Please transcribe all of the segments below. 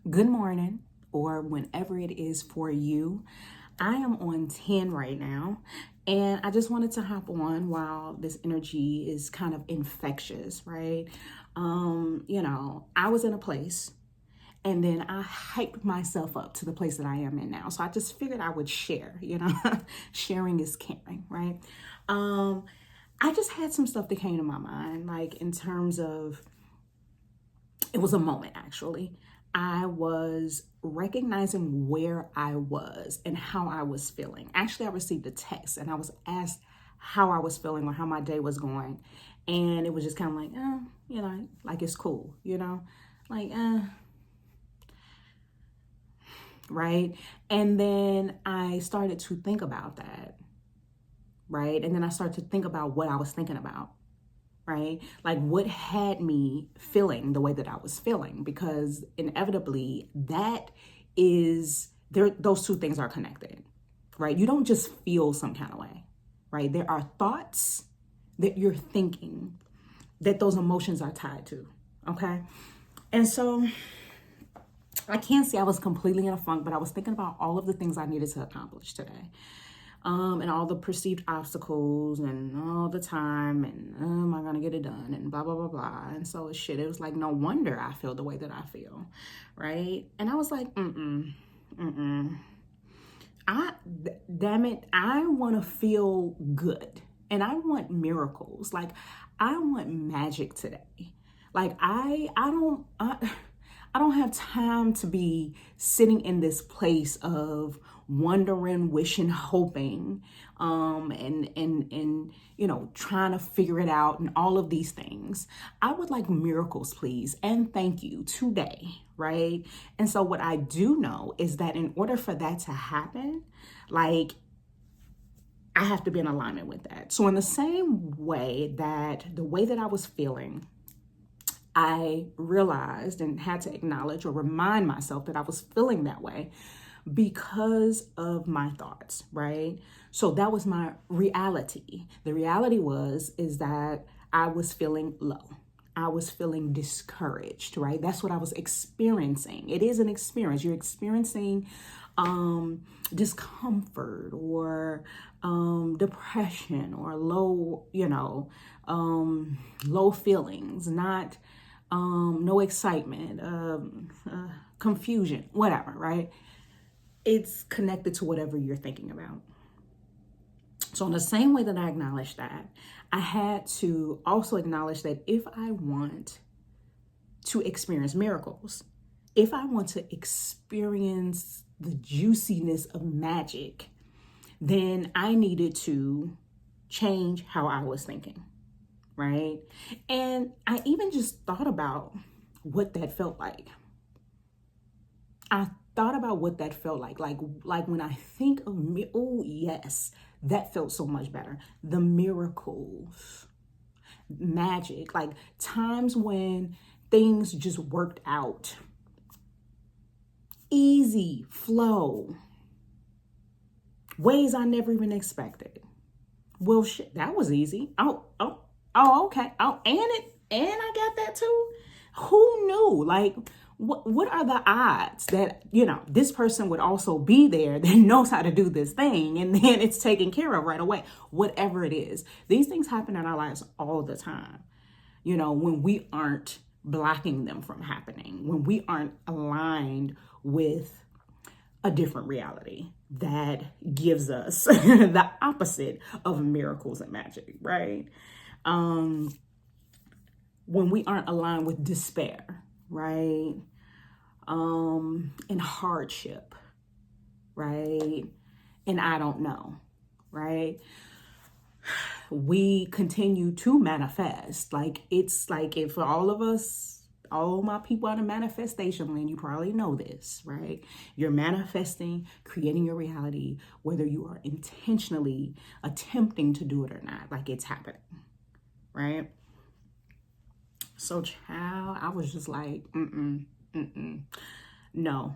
good morning, or whenever it is for you. I am on 10 right now, and I just wanted to hop on while this energy is kind of infectious, right? I was in a place and then I hyped myself up to the place that I am in now. So I just figured I would share, sharing is caring, right? Um, I just had some stuff that came to my mind, like in terms of it was a moment actually. I was recognizing where I was and how I was feeling. Actually, I received a text and I was asked how I was feeling or how my day was going. And it was just kind of like, like it's cool, like, right? And then I started to think about that, right? And then I started to think about what I was thinking about, right? Like what had me feeling the way that I was feeling, because inevitably that is there, those two things are connected, right? You don't just feel some kind of way, right? There are thoughts that you're thinking that those emotions are tied to, okay? And so I can't say I was completely in a funk, but I was thinking about all of the things I needed to accomplish today. And all the perceived obstacles and all the time and am I gonna get it done and blah blah blah blah. And so it was like no wonder I feel the way that I feel, right? And I was like, damn it, I want to feel good and I want miracles. Like I want magic today. Like I don't have time to be sitting in this place of wondering, wishing, hoping, and trying to figure it out and all of these things. I would like miracles, please, and thank you today, right? And so what I do know is that in order for that to happen, like I have to be in alignment with that. So in the same way that the way that I was feeling, I realized and had to acknowledge or remind myself that I was feeling that way because of my thoughts, right? So that was my reality. The reality is that I was feeling low. I was feeling discouraged, right? That's what I was experiencing. It is an experience. You're experiencing discomfort or depression or low feelings, not no excitement, confusion, whatever, right? It's connected to whatever you're thinking about. So in the same way that I acknowledged that, I had to also acknowledge that if I want to experience miracles, if I want to experience the juiciness of magic, then I needed to change how I was thinking, right? And I even just thought about what that felt like. I thought about what that felt like when I think of me, oh yes, that felt so much better. The miracles, magic, like times when things just worked out. Easy flow, ways I never even expected. Well, shit, that was easy. Okay. And I got that too. Who knew? Like, what are the odds that this person would also be there that knows how to do this thing, and then it's taken care of right away? Whatever it is, these things happen in our lives all the time. When we aren't blocking them from happening, when we aren't aligned with a different reality that gives us the opposite of miracles and magic, right? When we aren't aligned with despair, right? And hardship, right? And I don't know, right? We continue to manifest. Like it's like if for all of us, all my people out of manifestation land, you probably know this, right? You're manifesting, creating your reality, whether you are intentionally attempting to do it or not, like it's happening, right? So child, I was just like, no,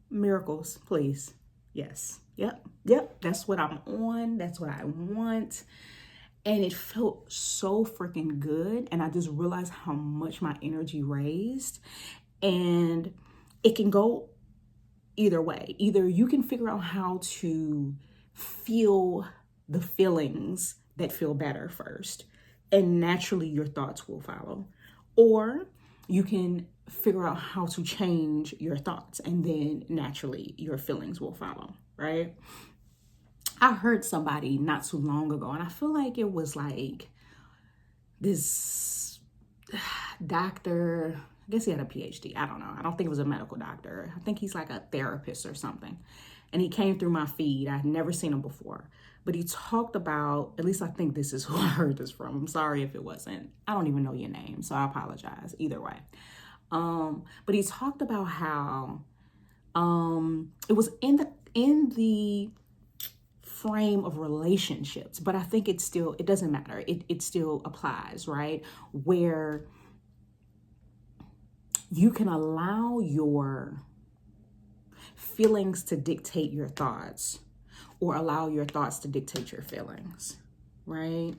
miracles, please. Yes. Yep. That's what I'm on. That's what I want. And it felt so freaking good. And I just realized how much my energy raised. And it can go either way. Either you can figure out how to feel the feelings that feel better first, and naturally your thoughts will follow. Or you can figure out how to change your thoughts, and then naturally your feelings will follow, right? I heard somebody not too long ago, and I feel like it was like this doctor, I guess he had a PhD. I don't know. I don't think it was a medical doctor. I think he's like a therapist or something. And he came through my feed. I'd never seen him before. But he talked about, at least I think this is who I heard this from. I'm sorry if it wasn't. I don't even know your name, so I apologize either way. But he talked about how it was in the frame of relationships, but I think it doesn't matter. It still applies, right? Where you can allow your feelings to dictate your thoughts, or allow your thoughts to dictate your feelings, right?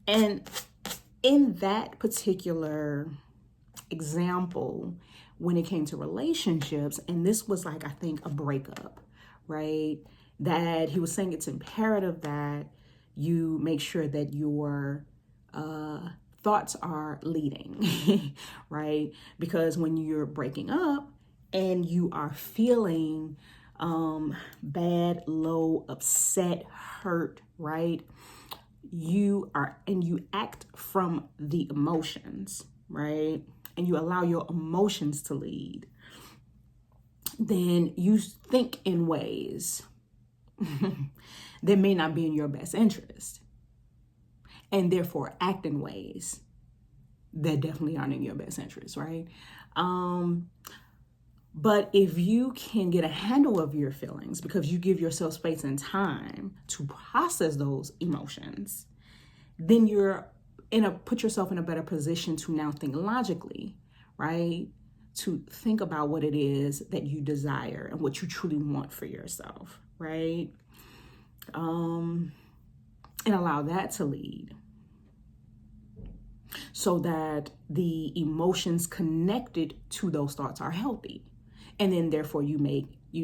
And in that particular example, when it came to relationships, and this was like, I think, a breakup, right? That he was saying it's imperative that you make sure that your thoughts are leading, right? Because when you're breaking up and you are feeling bad, low, upset, hurt, right? You act from the emotions, right? And you allow your emotions to lead. Then you think in ways that may not be in your best interest, and therefore act in ways that definitely aren't in your best interest, right? But if you can get a handle of your feelings, because you give yourself space and time to process those emotions, then you're put yourself in a better position to now think logically, right? To think about what it is that you desire and what you truly want for yourself, right? And allow that to lead, so that the emotions connected to those thoughts are healthy. And then therefore you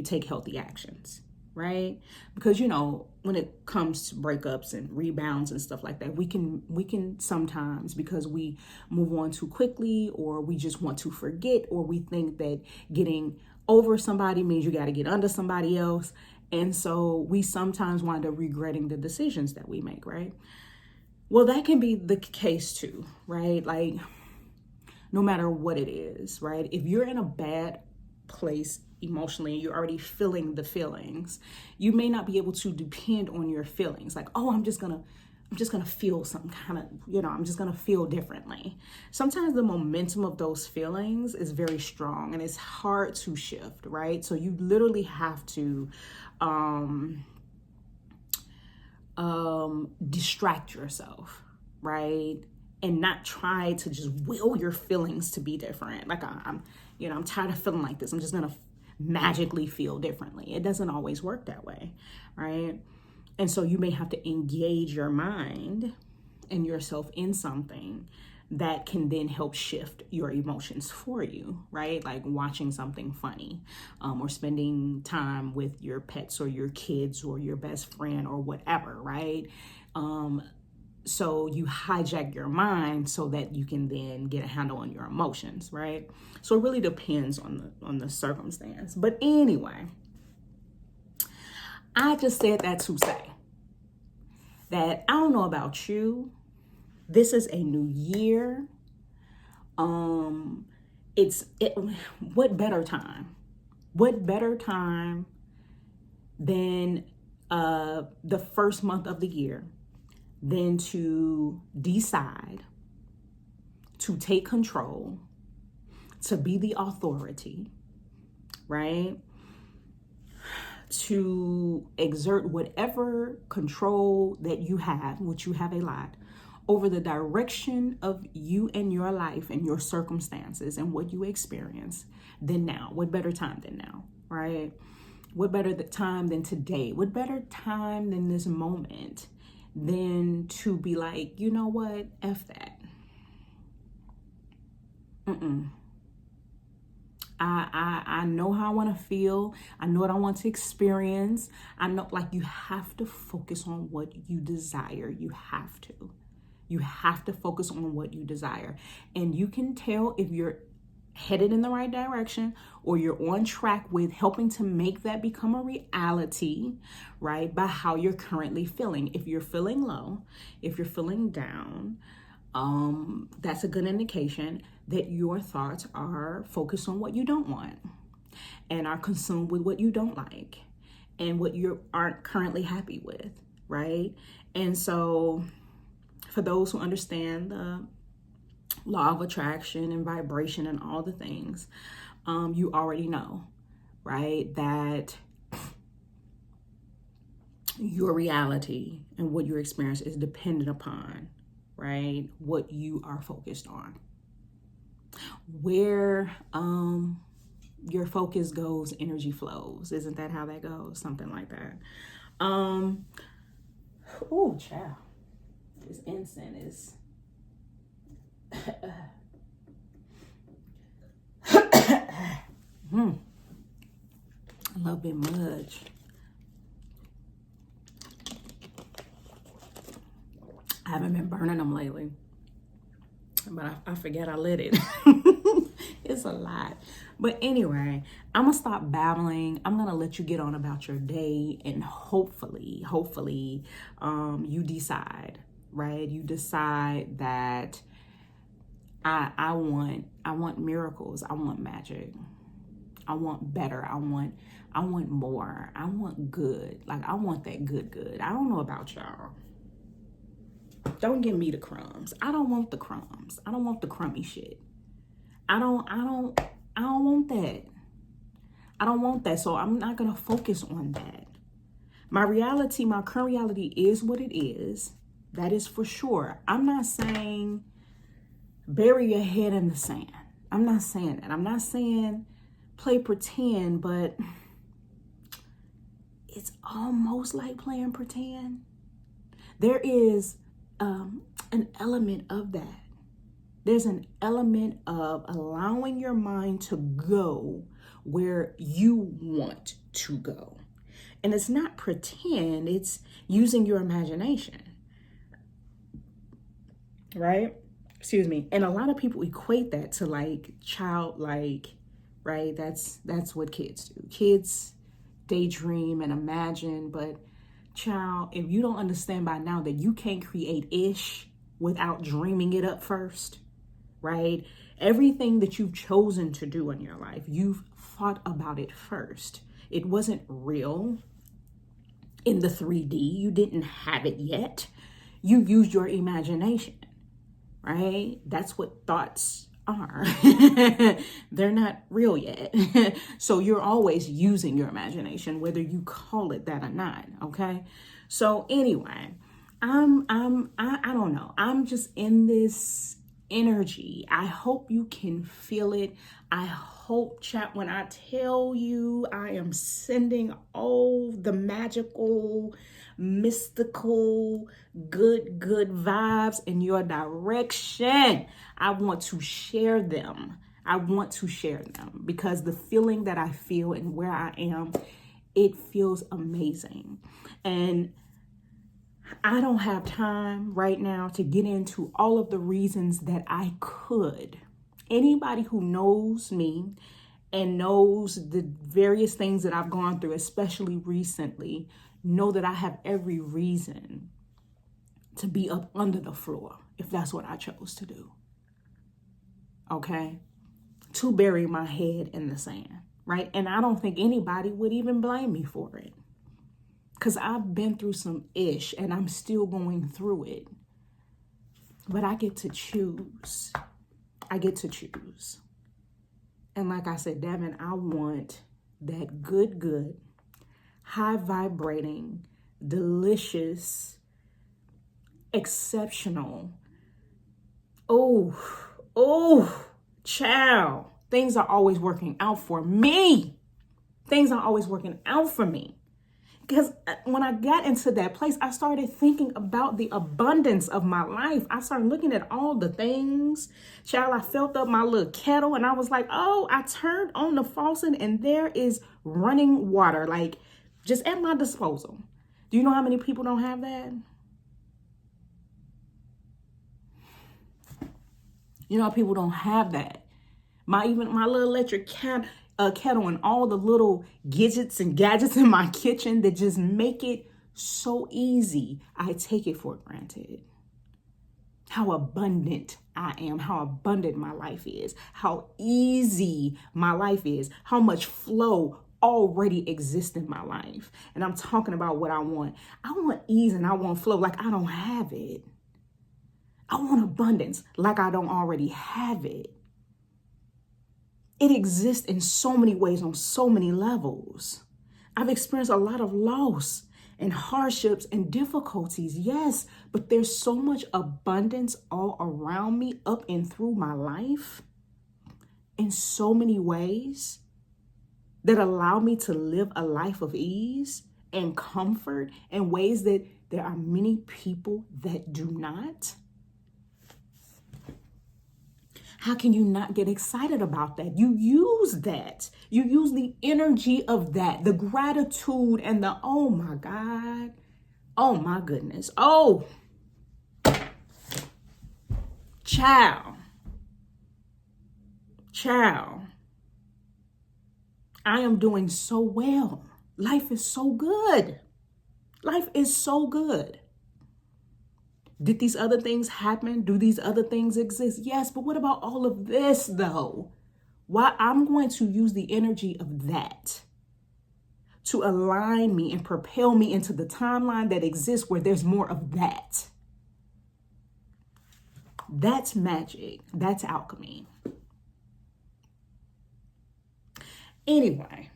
take healthy actions, right? Because, when it comes to breakups and rebounds and stuff like that, we can sometimes, because we move on too quickly, or we just want to forget, or we think that getting over somebody means you got to get under somebody else. And so we sometimes wind up regretting the decisions that we make, right? Well, that can be the case too, right? Like, no matter what it is, right? If you're in a bad place emotionally and you're already feeling the feelings, you may not be able to depend on your feelings. Like, oh, I'm just gonna feel some kind of, I'm just gonna feel differently. Sometimes the momentum of those feelings is very strong and it's hard to shift, right? So you literally have to distract yourself, right? And not try to just will your feelings to be different. Like, I'm tired of feeling like this. I'm just gonna magically feel differently. It doesn't always work that way, right? And so you may have to engage your mind and yourself in something that can then help shift your emotions for you, right? Like watching something funny, or spending time with your pets or your kids or your best friend or whatever, right? So you hijack your mind so that you can then get a handle on your emotions, right? So it really depends on the circumstance. But anyway, I just said that to say that I don't know about you. This is a new year. What better time? What better time than the first month of the year than to decide to take control, to be the authority, right? To exert whatever control that you have, which you have a lot, over the direction of you and your life and your circumstances and what you experience than now. What better time than now, right? What better time than today? What better time than this moment than to be like, you know what? F that. I know how I want to feel. I know what I want to experience. I know, like, you have to focus on what you desire. You have to. You have to focus on what you desire. And you can tell if you're headed in the right direction or you're on track with helping to make that become a reality, right? By how you're currently feeling. If you're feeling low, if you're feeling down, that's a good indication that your thoughts are focused on what you don't want and are consumed with what you don't like and what you aren't currently happy with, right? And so for those who understand the law of attraction and vibration and all the things, you already know, right, that your reality and what you experience is dependent upon, right, what you are focused on. Where your focus goes, energy flows. Isn't that how that goes? Something like that. Oh, child. This incense is a little bit much. I haven't been burning them lately, but I forget I lit it. It's a lot. But anyway, I'm going to stop babbling. I'm going to let you get on about your day, and hopefully, you decide, right? You decide that I want miracles. I want magic. I want better. I want more. I want good. Like, I want that good. I don't know about y'all. Don't give me the crumbs. I don't want the crumbs. I don't want the crummy shit. I don't want that. I don't want that. So I'm not going to focus on that. My current reality is what it is. That is for sure. I'm not saying bury your head in the sand. I'm not saying that. I'm not saying play pretend, but it's almost like playing pretend. There is an element of that. There's an element of allowing your mind to go where you want to go. And it's not pretend, it's using your imagination. Right? Excuse me. And a lot of people equate that to like childlike, right? That's what kids do. Kids daydream and imagine, but child, if you don't understand by now that you can't create ish without dreaming it up first, right? Everything that you've chosen to do in your life, you've thought about it first. It wasn't real in the 3D. You didn't have it yet. You used your imagination, right? That's what thoughts are. They're not real yet. So you're always using your imagination, whether you call it that or not. Okay. So anyway, I don't know. I'm just in this energy. I hope you can feel it. I hope, chat, when I tell you I am sending all the magical, mystical, good vibes in your direction, I want to share them. Because the feeling that I feel and where I am, it feels amazing. And I don't have time right now to get into all of the reasons that I could. Anybody who knows me and knows the various things that I've gone through, especially recently, know that I have every reason to be up under the floor if that's what I chose to do. Okay? To bury my head in the sand, right? And I don't think anybody would even blame me for it. Because I've been through some ish and I'm still going through it. But I get to choose. And like I said, Devin, I want that good, high vibrating, delicious, exceptional. Oh, child. Things are always working out for me. Because when I got into that place, I started thinking about the abundance of my life. I started looking at all the things. Child, I filled up my little kettle and I was like, oh, I turned on the faucet and there is running water, like just at my disposal. Do you know how many people don't have that? You know, people don't have that. Even my little electric kettle and all the little gadgets in my kitchen that just make it so easy. I take it for granted. How abundant I am, how abundant my life is, how easy my life is, how much flow already exists in my life. And I'm talking about what I want. I want ease and I want flow like I don't have it. I want abundance like I don't already have it. It exists in so many ways, on so many levels. I've experienced a lot of loss and hardships and difficulties, yes, but there's so much abundance all around me, up and through my life, in so many ways that allow me to live a life of ease and comfort in ways that there are many people that do not. How can you not get excited about that? You use that. You use the energy of that, the gratitude and the, oh my God, oh my goodness, oh, child, I am doing so well. Life is so good. Life is so good. Did these other things happen? Do these other things exist? Yes, but what about all of this though? Why I'm going to use the energy of that to align me and propel me into the timeline that exists where there's more of that. That's magic. That's alchemy. Anyway,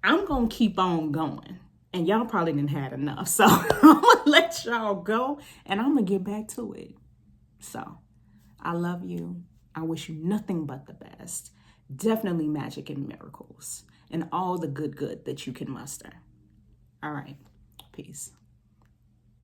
I'm going to keep on going. And y'all probably didn't have enough. So I'm going to let y'all go and I'm going to get back to it. So I love you. I wish you nothing but the best. Definitely magic and miracles and all the good that you can muster. All right. Peace.